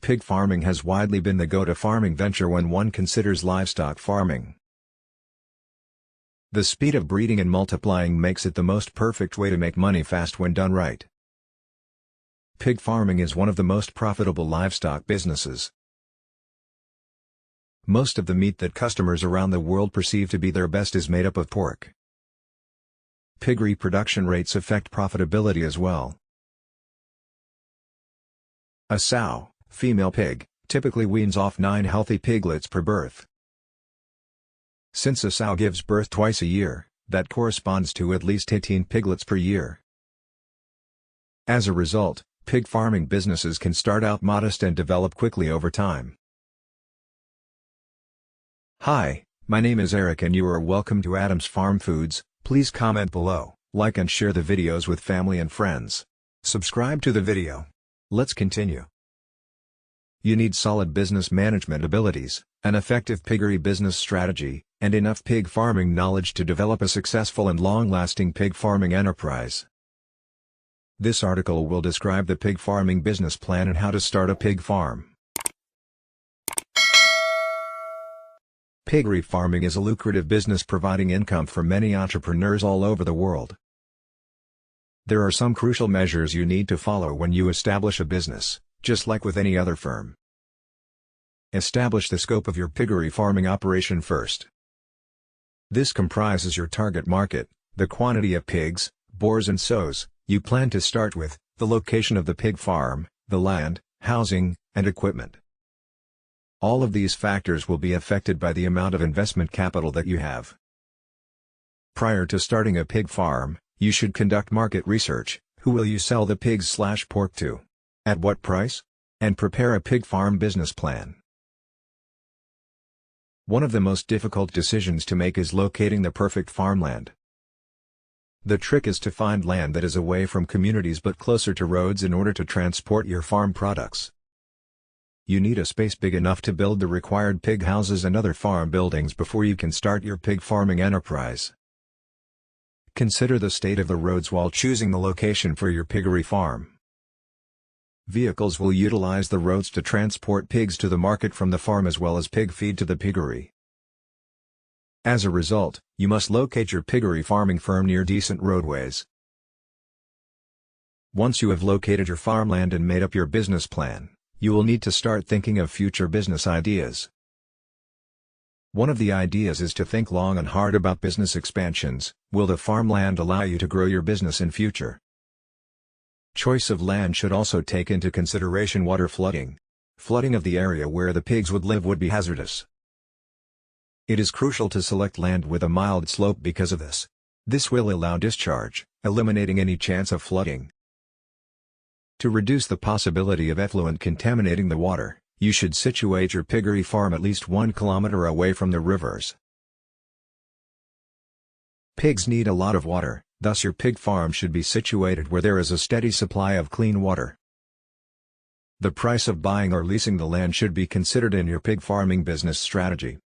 Pig farming has widely been the go-to farming venture when one considers livestock farming. The speed of breeding and multiplying makes it the most perfect way to make money fast when done right. Pig farming is one of the most profitable livestock businesses. Most of the meat that customers around the world perceive to be their best is made up of pork. Pig reproduction rates affect profitability as well. A sow, female pig, typically weans off 9 healthy piglets per birth. Since a sow gives birth twice a year, that corresponds to at least 18 piglets per year. As a result, pig farming businesses can start out modest and develop quickly over time. Hi, my name is Eric and you are welcome to Adam's Farm Foods. Please comment below, like and share the videos with family and friends. Subscribe to the video. Let's continue. You need solid business management abilities, an effective piggery business strategy, and enough pig farming knowledge to develop a successful and long-lasting pig farming enterprise. This article will describe the pig farming business plan and how to start a pig farm. Piggery farming is a lucrative business providing income for many entrepreneurs all over the world. There are some crucial measures you need to follow when you establish a business, just like with any other firm. Establish the scope of your piggery farming operation first. This comprises your target market, the quantity of pigs, boars and sows you plan to start with, the location of the pig farm, the land, housing, and equipment. All of these factors will be affected by the amount of investment capital that you have. Prior to starting a pig farm, you should conduct market research. Who will you sell the pigs/pork to? At what price? And prepare a pig farm business plan. One of the most difficult decisions to make is locating the perfect farmland. The trick is to find land that is away from communities but closer to roads in order to transport your farm products. You need a space big enough to build the required pig houses and other farm buildings before you can start your pig farming enterprise. Consider the state of the roads while choosing the location for your piggery farm. Vehicles will utilize the roads to transport pigs to the market from the farm as well as pig feed to the piggery. As a result, you must locate your piggery farming firm near decent roadways. Once you have located your farmland and made up your business plan, you will need to start thinking of future business ideas. One of the ideas is to think long and hard about business expansions. Will the farmland allow you to grow your business in future? Choice of land should also take into consideration water flooding. Flooding of the area where the pigs would live would be hazardous. It is crucial to select land with a mild slope because of this. This will allow discharge, eliminating any chance of flooding. To reduce the possibility of effluent contaminating the water, you should situate your piggery farm at least 1 kilometer away from the rivers. Pigs need a lot of water, thus your pig farm should be situated where there is a steady supply of clean water. The price of buying or leasing the land should be considered in your pig farming business strategy.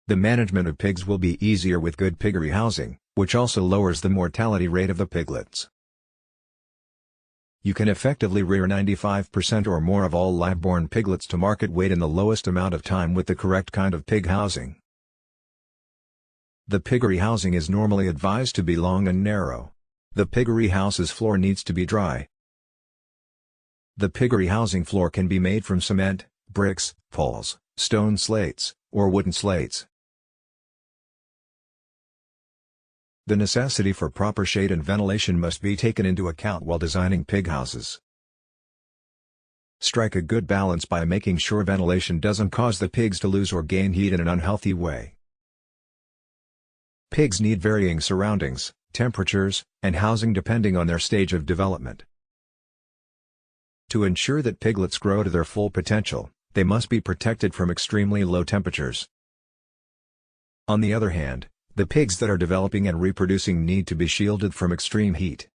The management of pigs will be easier with good piggery housing, which also lowers the mortality rate of the piglets. You can effectively rear 95% or more of all live-born piglets to market weight in the lowest amount of time with the correct kind of pig housing. The piggery housing is normally advised to be long and narrow. The piggery house's floor needs to be dry. The piggery housing floor can be made from cement, bricks, poles, stone slates, or wooden slates. The necessity for proper shade and ventilation must be taken into account while designing pig houses. Strike a good balance by making sure ventilation doesn't cause the pigs to lose or gain heat in an unhealthy way. Pigs need varying surroundings, temperatures, and housing depending on their stage of development. To ensure that piglets grow to their full potential, they must be protected from extremely low temperatures. On the other hand, the pigs that are developing and reproducing need to be shielded from extreme heat.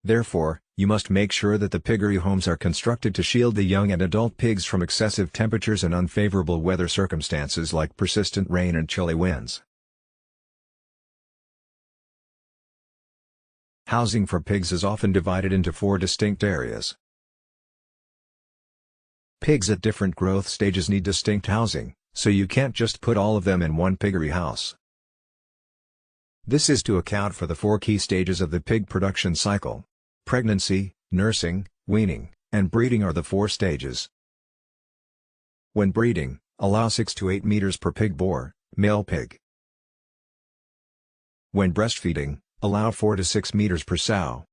Therefore, you must make sure that the piggery homes are constructed to shield the young and adult pigs from excessive temperatures and unfavorable weather circumstances like persistent rain and chilly winds. Housing for pigs is often divided into 4 distinct areas. Pigs at different growth stages need distinct housing, so you can't just put all of them in one piggery house. This is to account for the 4 key stages of the pig production cycle. Pregnancy, nursing, weaning, and breeding are the 4 stages. When breeding, allow 6 to 8 meters per pig boar, male pig. When breastfeeding, allow 4 to 6 meters per sow.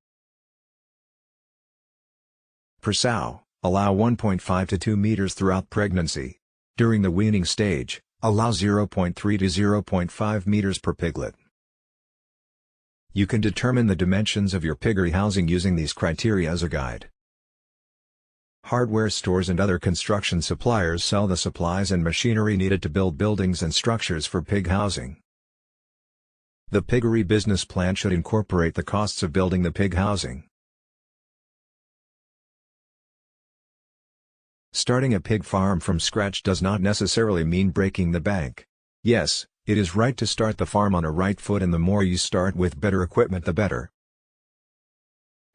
Per sow, allow 1.5 to 2 meters throughout pregnancy. During the weaning stage, allow 0.3 to 0.5 meters per piglet. You can determine the dimensions of your piggery housing using these criteria as a guide. Hardware stores and other construction suppliers sell the supplies and machinery needed to build buildings and structures for pig housing. The piggery business plan should incorporate the costs of building the pig housing. Starting a pig farm from scratch does not necessarily mean breaking the bank. Yes, it is right to start the farm on a right foot, and the more you start with better equipment the better.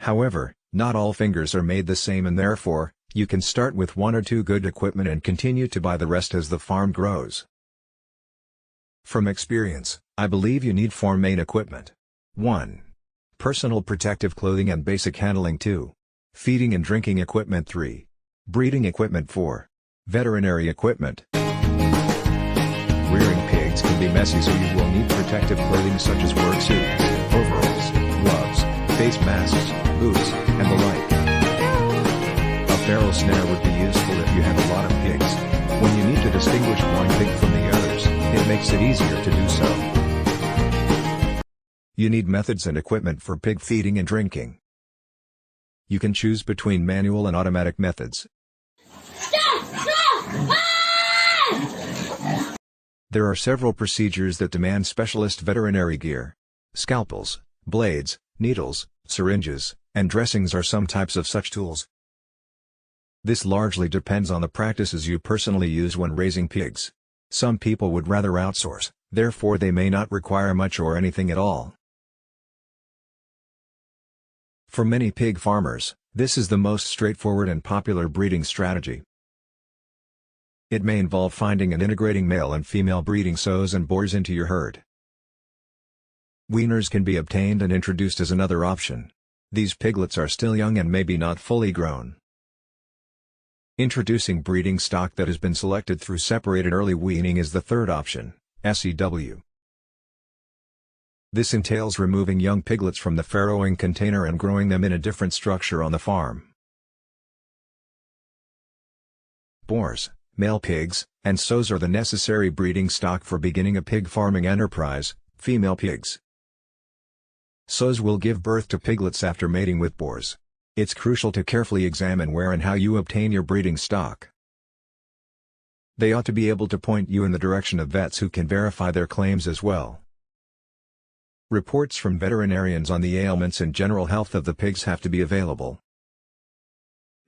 However, not all fingers are made the same, and therefore, you can start with 1 or 2 good equipment and continue to buy the rest as the farm grows. From experience, I believe you need 4 main equipment. 1. Personal protective clothing and basic handling. 2. Feeding and drinking equipment. 3. Breeding equipment. 4. Veterinary equipment. Rearing pigs can be messy, so you will need protective clothing such as work suits, overalls, gloves, face masks, boots, and the like. A ferrule snare would be useful if you have a lot of pigs. When you need to distinguish one pig from the others, it makes it easier to do so. You need methods and equipment for pig feeding and drinking. You can choose between manual and automatic methods. There are several procedures that demand specialist veterinary gear. Scalpels, blades, needles, syringes, and dressings are some types of such tools. This largely depends on the practices you personally use when raising pigs. Some people would rather outsource, therefore they may not require much or anything at all. For many pig farmers, this is the most straightforward and popular breeding strategy. It may involve finding and integrating male and female breeding sows and boars into your herd. Weaners can be obtained and introduced as another option. These piglets are still young and maybe not fully grown. Introducing breeding stock that has been selected through separated early weaning is the third option, SEW. This entails removing young piglets from the farrowing container and growing them in a different structure on the farm. Boars, male pigs, and sows are the necessary breeding stock for beginning a pig farming enterprise. Female pigs. Sows will give birth to piglets after mating with boars. It's crucial to carefully examine where and how you obtain your breeding stock. They ought to be able to point you in the direction of vets who can verify their claims as well. Reports from veterinarians on the ailments and general health of the pigs have to be available.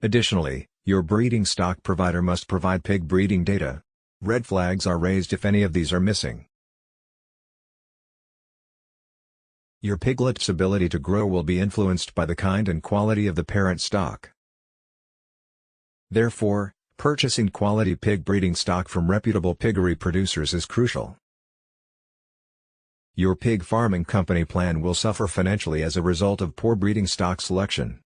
Additionally, your breeding stock provider must provide pig breeding data. Red flags are raised if any of these are missing. Your piglet's ability to grow will be influenced by the kind and quality of the parent stock. Therefore, purchasing quality pig breeding stock from reputable piggery producers is crucial. Your pig farming company plan will suffer financially as a result of poor breeding stock selection.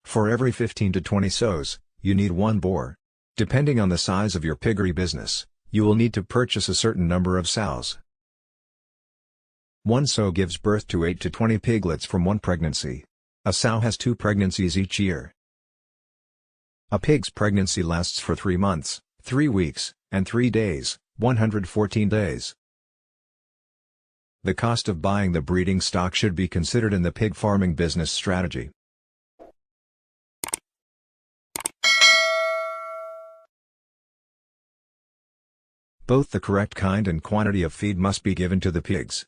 For every 15 to 20 sows, you need 1 boar. Depending on the size of your piggery business, you will need to purchase a certain number of sows. 1 sow gives birth to 8 to 20 piglets from 1 pregnancy. A sow has 2 pregnancies each year. A pig's pregnancy lasts for 3 months, 3 weeks, and 3 days, 114 days. The cost of buying the breeding stock should be considered in the pig farming business strategy. Both the correct kind and quantity of feed must be given to the pigs.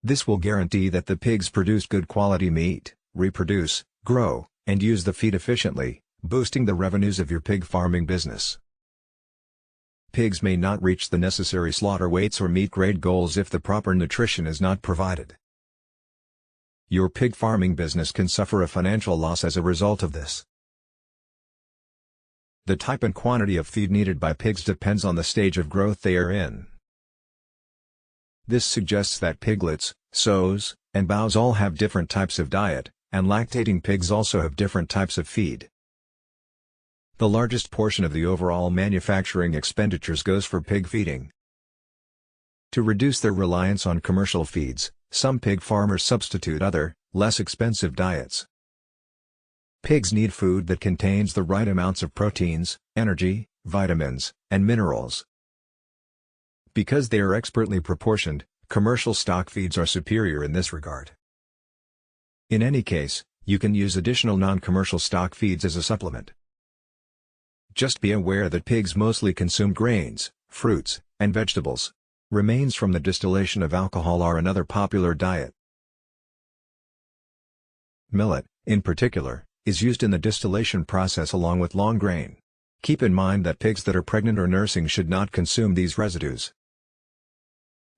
This will guarantee that the pigs produce good quality meat, reproduce, grow, and use the feed efficiently, boosting the revenues of your pig farming business. Pigs may not reach the necessary slaughter weights or meat grade goals if the proper nutrition is not provided. Your pig farming business can suffer a financial loss as a result of this. The type and quantity of feed needed by pigs depends on the stage of growth they are in. This suggests that piglets, sows, and bows all have different types of diet, and lactating pigs also have different types of feed. The largest portion of the overall manufacturing expenditures goes for pig feeding. To reduce their reliance on commercial feeds, some pig farmers substitute other, less expensive diets. Pigs need food that contains the right amounts of proteins, energy, vitamins, and minerals. Because they are expertly proportioned, commercial stock feeds are superior in this regard. In any case, you can use additional non-commercial stock feeds as a supplement. Just be aware that pigs mostly consume grains, fruits, and vegetables. Remains from the distillation of alcohol are another popular diet. Millet, in particular, is used in the distillation process along with long grain. Keep in mind that pigs that are pregnant or nursing should not consume these residues.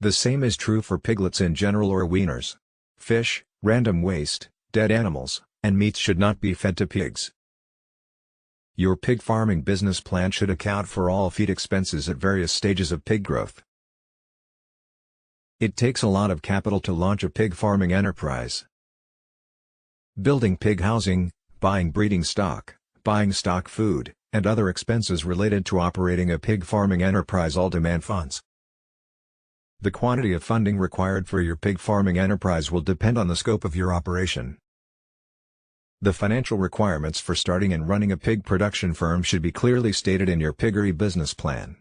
The same is true for piglets in general or weaners. Fish, random waste, dead animals, and meats should not be fed to pigs. Your pig farming business plan should account for all feed expenses at various stages of pig growth. It takes a lot of capital to launch a pig farming enterprise. Building pig housing, buying breeding stock, buying stock food, and other expenses related to operating a pig farming enterprise all demand funds. The quantity of funding required for your pig farming enterprise will depend on the scope of your operation. The financial requirements for starting and running a pig production firm should be clearly stated in your piggery business plan.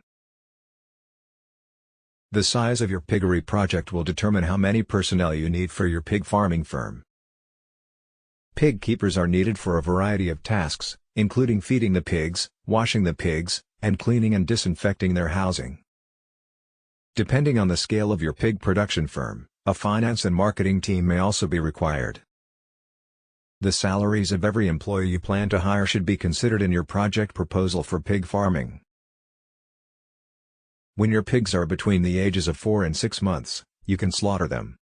The size of your piggery project will determine how many personnel you need for your pig farming firm. Pig keepers are needed for a variety of tasks, including feeding the pigs, washing the pigs, and cleaning and disinfecting their housing. Depending on the scale of your pig production firm, a finance and marketing team may also be required. The salaries of every employee you plan to hire should be considered in your project proposal for pig farming. When your pigs are between the ages of 4 and 6 months, you can slaughter them.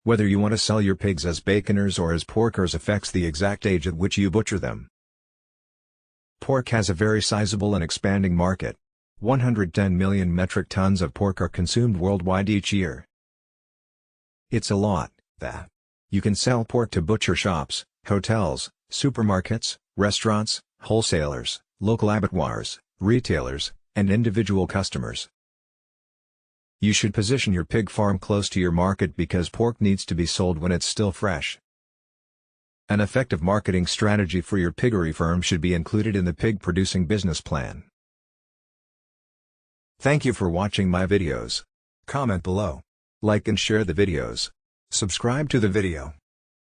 Whether you want to sell your pigs as baconers or as porkers affects the exact age at which you butcher them. Pork has a very sizable and expanding market. 110 million metric tons of pork are consumed worldwide each year. It's a lot, that. You can sell pork to butcher shops, hotels, supermarkets, restaurants, wholesalers, local abattoirs, retailers, and individual customers. You should position your pig farm close to your market because pork needs to be sold when it's still fresh. An effective marketing strategy for your piggery firm should be included in the pig producing business plan. Thank you for watching my videos. Comment below. Like and share the videos. Subscribe to the video.